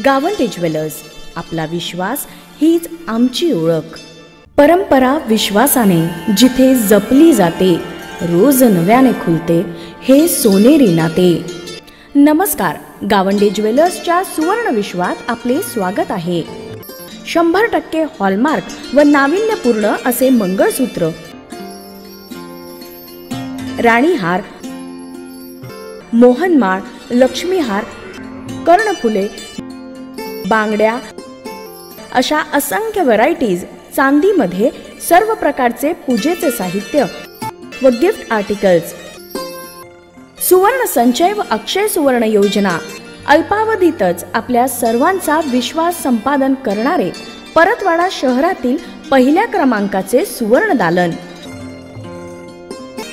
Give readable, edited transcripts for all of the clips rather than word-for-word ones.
Gawande jewellers, आपला विश्वास हीच आमची ओळख। परंपरा विश्वासाने जिथे जपली जाते, रोज नव्याने खुलते हे सोनेरी नाते। नमस्कार, गावंडे ज्वेलर्सच्या सुवर्ण विश्वात आपले स्वागत आहे। 100% हॉलमार्क व नाविन्यपूर्ण असे मंगळसूत्र, राणीहार, मोहनमाळ, लक्ष्मीहार, कर्णफुले, बांगड्या अशा असंख्य व्हरायटीज, चांदीमध्ये सर्व प्रकारचे पूजेचे साहित्य व गिफ्ट आर्टिकल्स, सुवर्ण संचय व अक्षय सुवर्ण योजना, अल्पावधीतच आपल्या सर्वांचा विश्वास संपादन करणारे परतवाडा शहरातील पहिल्या क्रमांकाचे सुवर्ण दालन।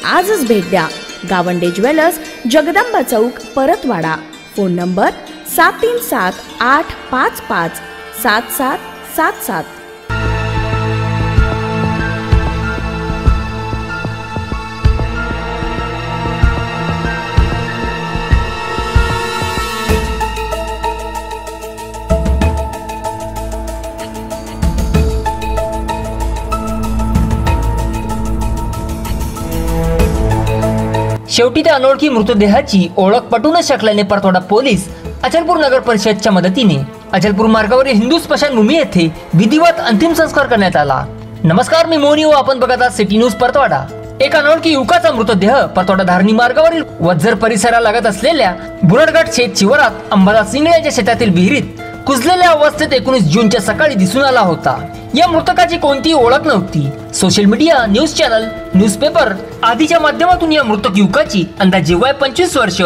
आजच भेट द्या Gawande jewellers, Jagdamba Chowk, Paratwada. Phone number 7378557777। शेवटी त्या अनोळखी मृतदेहाची ओळख पटू न शकल्याने परतवाडा पोलीस अचलपूर नगर परिषदच्या मदतीने अचलपूर मार्गावरील हिंदू स्मशानभूमी येथे विधिवत अंतिम संस्कार करण्यात आला। नमस्कार, मी मोनी व आपण बघत आहात सिटी न्यूज परतवाडा। एक अनोळखी युवकाचा मृतदेह परतवाडा धारणी मार्गावरील वज्जर परिसरालगत असलेल्या बुरडघाट शेत शिवारात अंबादास सिंग यांच्या शेतातील विहिरीत कुजलेल्या अवस्थेत 19 जूनच्या सकाळी दिसून आला होता। या मृतकाची कोणतीही ओळख नव्हती। Social media, news channel, newspaper आदीच्या माध्यमातून या मृतक युवकाची अंदाजे वय 25 वर्ष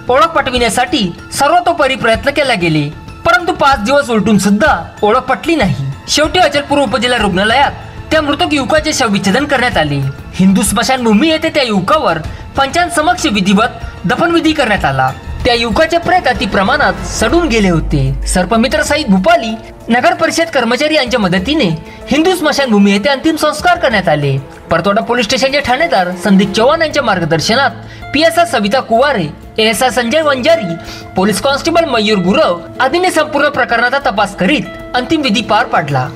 ओळख पटविण्यासाठी सर्वतोपरी प्रयत्न केला गेले, परंतु 5 दिवस उलटून सुद्धा ओळख पटली नाही। शेवटी अचलपूर उपजिल्हा रुग्णालयात त्या मृतक युवकाचे शवविच्छेदन करण्यात आले। हिंदू स्मशानभूमी येथे त्या युवकावर पंचांसमक्ष विधिवत दफनविधी करण्यात आला। त्या युवकाचे प्रेत अति प्रमाणात सडून गेले होते। सर्पमित्र सईद भूपाली नगर परिषद कर्मचारी यांच्या मदतीने हिंदू स्मशानभूमी येथे अंतिम संस्कार करण्यात आले। परतवाडा पोलीस स्टेशनचे ठाणेदार संदीप चव्हाण यांच्या मार्गदर्शनात PSI Savita Kuware, ASI Sanjay Vanjari, police constable Mayur Gurav आदींनी संपूर्ण प्रकरणाचा तपास करीत अंतिम विधी पार पाडला।